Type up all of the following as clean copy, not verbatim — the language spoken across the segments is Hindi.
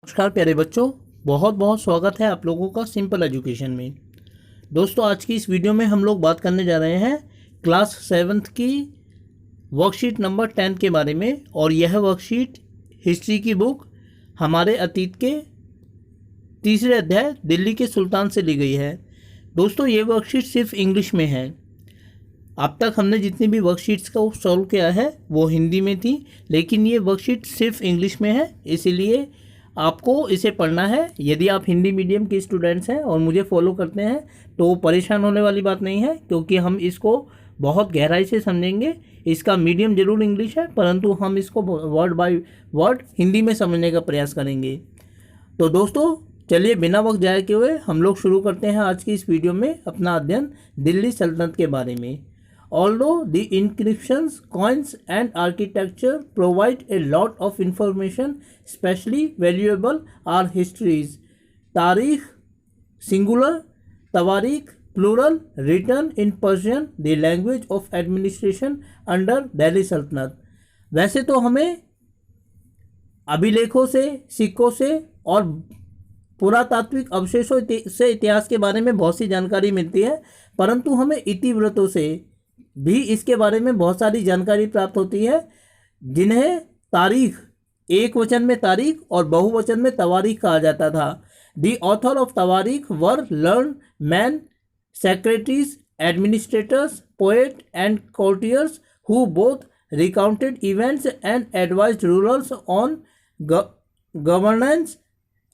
नमस्कार प्यारे बच्चों, बहुत बहुत स्वागत है आप लोगों का सिंपल एजुकेशन में। दोस्तों, आज की इस वीडियो में हम लोग बात करने जा रहे हैं क्लास 7th की वर्कशीट नंबर 10 के बारे में। और यह वर्कशीट हिस्ट्री की बुक हमारे अतीत के तीसरे अध्याय दिल्ली के सुल्तान से ली गई है। दोस्तों, ये वर्कशीट सिर्फ इंग्लिश में है। अब तक हमने जितनी भी वर्कशीट्स को सॉल्व किया है वो हिंदी में थी, लेकिन ये वर्कशीट सिर्फ इंग्लिश में है, इसीलिए आपको इसे पढ़ना है। यदि आप हिंदी मीडियम के स्टूडेंट्स हैं और मुझे फॉलो करते हैं तो परेशान होने वाली बात नहीं है, क्योंकि हम इसको बहुत गहराई से समझेंगे। इसका मीडियम जरूर इंग्लिश है, परंतु हम इसको वर्ड बाय वर्ड हिंदी में समझने का प्रयास करेंगे। तो दोस्तों, चलिए बिना वक्त जाए के हुए हम लोग शुरू करते हैं आज की इस वीडियो में अपना अध्ययन दिल्ली सल्तनत के बारे में। Although the inscriptions, coins and architecture provide a lot of information, especially valuable are histories, तारीख singular, Tawarikh plural, written in Persian, the language of administration under Delhi सल्तनत। वैसे तो हमें अभिलेखों से, सिक्कों से और पुरातात्विक अवशेषों से इतिहास के बारे में बहुत सी जानकारी मिलती है, परंतु हमें इतिवृत्तों से भी इसके बारे में बहुत सारी जानकारी प्राप्त होती है, जिन्हें तारीख, एक वचन में तारीख और बहुवचन में तवारीख कहा जाता था। The author of tawarikh were learned men, secretaries, administrators, poet and courtiers who both recounted events and advised rulers on governance,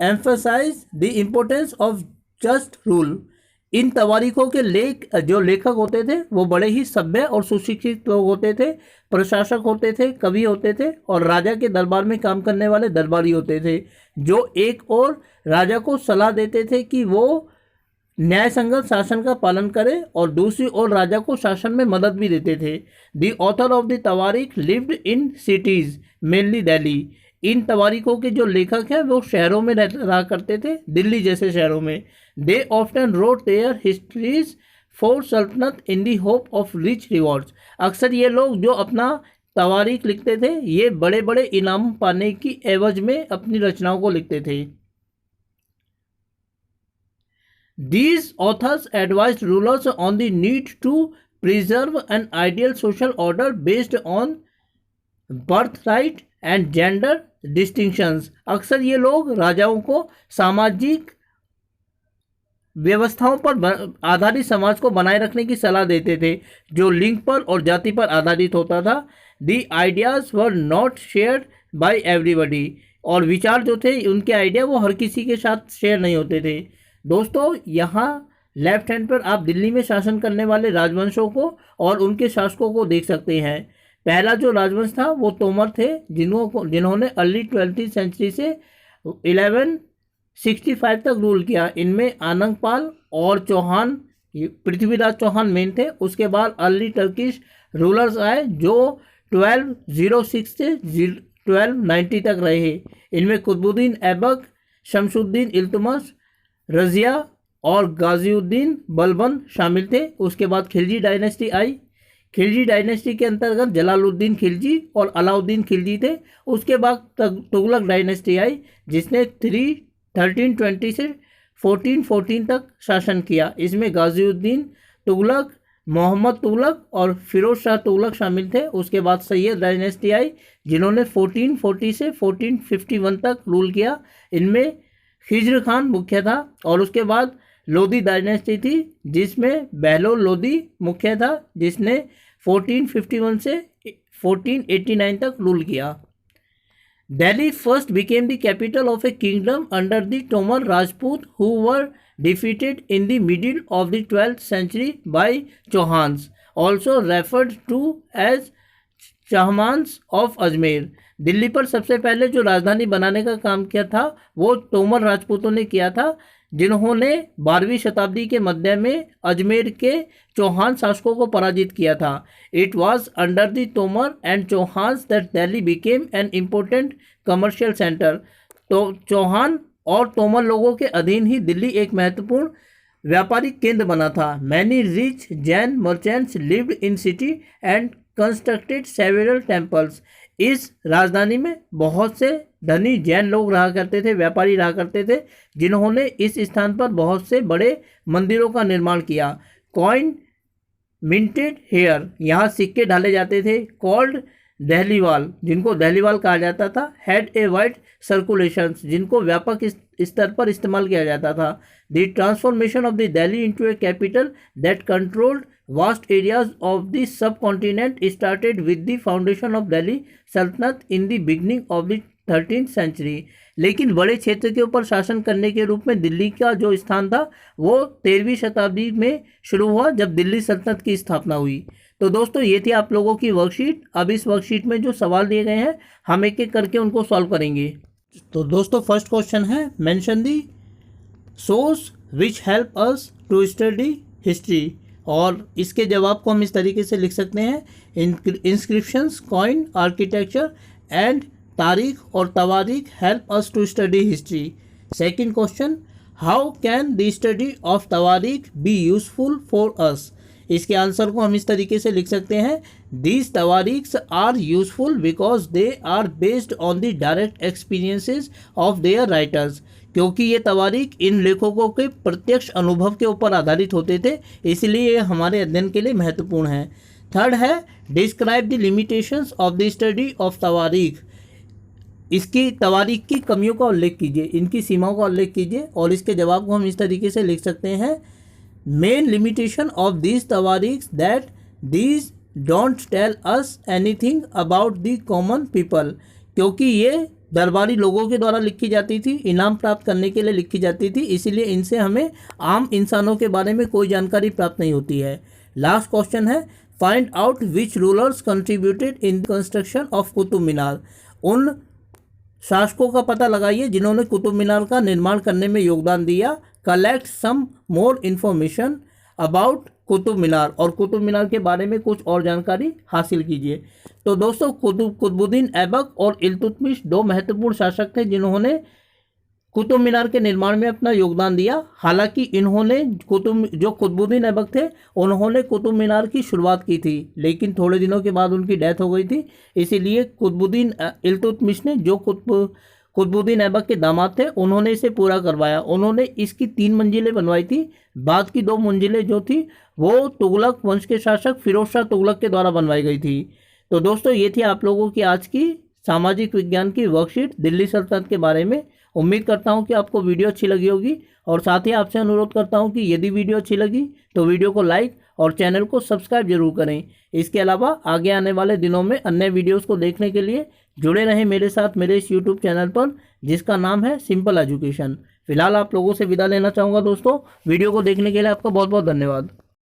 emphasize the importance of just rule. इन तवारीखों के जो लेखक होते थे वो बड़े ही सभ्य और सुशिक्षित लोग होते थे, प्रशासक होते थे, कवि होते थे और राजा के दरबार में काम करने वाले दरबारी होते थे, जो एक और राजा को सलाह देते थे कि वो न्याय संगत शासन का पालन करे और दूसरी ओर राजा को शासन में मदद भी देते थे। The author of the tawarikh lived in cities, mainly Delhi. इन तवारीखों के जो लेखक हैं वो शहरों में रहा करते थे, दिल्ली जैसे शहरों में। They often wrote their histories for sultanate in the hope of rich rewards. अक्सर ये लोग जो अपना तवारीख लिखते थे, ये बड़े बड़े इनाम पाने की एवज में अपनी रचनाओं को लिखते थे। These authors advised rulers on the need to preserve an ideal social order based on birthright and gender distinctions। अक्सर ये लोग राजाओं को सामाजिक व्यवस्थाओं पर आधारित समाज को बनाए रखने की सलाह देते थे, जो लिंग पर और जाति पर आधारित होता था। The ideas were not shared by everybody। और विचार जो थे, उनके आइडिया वो हर किसी के साथ शेयर नहीं होते थे। दोस्तों, यहाँ लेफ्ट हैंड पर आप दिल्ली में शासन करने वाले राजवंशों को और उनके शासकों को देख सकते हैं। पहला जो राजवंश था वो तोमर थे, जिन्होंने अर्ली 12वीं सेंचुरी से 1165 तक रूल किया। इनमें आनंगपाल और चौहान, पृथ्वीराज चौहान मेन थे। उसके बाद अर्ली टर्किश रूलर्स आए जो 1206 से 1290 तक रहे। इनमें कुतुबुद्दीन ऐबक, शमसुद्दीन इल्तुतमिश, रजिया और गाजिउद्दीन बलबन शामिल थे। उसके बाद खिलजी डायनेस्टी आई। खिलजी डायनेस्टी के अंतर्गत जलालुद्दीन खिलजी और अलाउद्दीन खिलजी थे। उसके बाद तुगलक डायनेस्टी आई, जिसने 1320 से 1414 तक शासन किया। इसमें गाजिउद्दीन तुगलक, मोहम्मद तुगलक और फिरोज शाह तुगलक शामिल थे। उसके बाद सैयद डायनेस्टी आई, जिन्होंने 1440 से 1451 तक रूल किया। इनमें खिज्र खान मुख्य था। और उसके बाद लोधी डायनेस्टी थी, जिसमें बहलोल लोधी मुख्य था, जिसने 1451 से 1489 तक रूल किया। Delhi first became the capital of a kingdom under the Tomar Rajput who were defeated in the middle of the 12th century by Chauhans, also referred to as Chahamanas of Ajmer. Delhi पर सबसे पहले जो राजधानी बनाने का काम किया था वो तोमर राजपूतों ने किया था, जिन्होंने 12वीं शताब्दी के मध्य में अजमेर के चौहान शासकों को पराजित किया था। It was under the Tomar and Chauhans that Delhi became an important commercial centre. तो चौहान और तोमर लोगों के अधीन ही दिल्ली एक महत्वपूर्ण व्यापारिक केंद्र बना था। Many rich Jain merchants lived in city and constructed several temples. इस राजधानी में बहुत से धनी जैन लोग रहा करते थे, व्यापारी रहा करते थे, जिन्होंने इस स्थान पर बहुत से बड़े मंदिरों का निर्माण किया। कॉइन मिंटेड हेयर, यहाँ सिक्के ढाले जाते थे। कॉल्ड दहलीवाल, जिनको दहलीवाल कहा जाता था। हैड ए वाइड सर्कुलेशन, जिनको व्यापक स्तर पर इस्तेमाल किया जाता था। The transformation of the Delhi into a capital that controlled vast areas of the subcontinent started with the foundation of Delhi Sultanate in the beginning of the 13th century. लेकिन बड़े क्षेत्र के ऊपर शासन करने के रूप में दिल्ली का जो स्थान था वो 13वीं शताब्दी में शुरू हुआ, जब दिल्ली सल्तनत की स्थापना हुई। तो दोस्तों ये थी आप लोगों की वर्कशीट। अब इस वर्कशीट में जो सवाल दिए गए हैं हम एक एक करके उनको सॉल्व करेंगे। तो दोस्तों फर्स्ट क्वेश्चन है, mention the source which help us to study history, और इसके जवाब को हम इस तरीके से लिख सकते हैं, inscriptions, coin, architecture and tarikh और tawarikh help us to study history. Second question, how can the study of tawarikh be useful for us, इसके आंसर को हम इस तरीके से लिख सकते हैं, these tawarikhs are useful because they are based on the direct experiences of their writers, क्योंकि ये तवारीख इन लेखकों के प्रत्यक्ष अनुभव के ऊपर आधारित होते थे, इसलिए ये हमारे अध्ययन के लिए महत्वपूर्ण है। थर्ड है, describe the limitations of the study of tawarikh, इसकी तवारीख की कमियों का उल्लेख कीजिए, इनकी सीमाओं का उल्लेख कीजिए, और इसके जवाब को हम इस तरीके से लिख सकते हैं, main limitation of these tawarikh that these don't tell us anything about the common people, क्योंकि ये दरबारी लोगों के द्वारा लिखी जाती थी, इनाम प्राप्त करने के लिए लिखी जाती थी, इसीलिए इनसे हमें आम इंसानों के बारे में कोई जानकारी प्राप्त नहीं होती है। लास्ट क्वेश्चन है, find out which rulers contributed in construction of Qutub Minar, उन शासकों का पता लगाइए जिन्होंने कुतुब मीनार का निर्माण करने में योगदान दिया। Collect some more information about Qutub Minar, और कुतुब मीनार के बारे में कुछ और जानकारी हासिल कीजिए। तो दोस्तों कुतुबुद्दीन ऐबक और इल्तुतमिश दो महत्वपूर्ण शासक थे जिन्होंने कुतुब मीनार के निर्माण में अपना योगदान दिया। हालांकि इन्होंने कुतुबुद्दीन ऐबक थे उन्होंने कुतुब मीनार की शुरुआत की थी, लेकिन थोड़े दिनों के बाद उनकी डेथ हो गई थी, इसीलिए कुतुबुद्दीन इल्तुतमिश ने, जो कुतुबुद्दीन ऐबक के दामाद थे, उन्होंने इसे पूरा करवाया। उन्होंने इसकी 3 मंजिलें बनवाई थी, बाद की 2 मंजिलें जो थी वो तुगलक वंश के शासक फिरोज शाह तुगलक के द्वारा बनवाई गई थी। तो दोस्तों ये थी आप लोगों की आज की सामाजिक विज्ञान की वर्कशीट दिल्ली सल्तनत के बारे में। उम्मीद करता हूं कि आपको वीडियो अच्छी लगी होगी, और साथ ही आपसे अनुरोध करता हूं कि यदि वीडियो अच्छी लगी तो वीडियो को लाइक और चैनल को सब्सक्राइब जरूर करें। इसके अलावा आगे आने वाले दिनों में अन्य वीडियोस को देखने के लिए जुड़े रहें मेरे साथ मेरे इस यूट्यूब चैनल पर, जिसका नाम है सिंपल एजुकेशन। फिलहाल आप लोगों से विदा लेना चाहूँगा दोस्तों। वीडियो को देखने के लिए आपका बहुत बहुत धन्यवाद।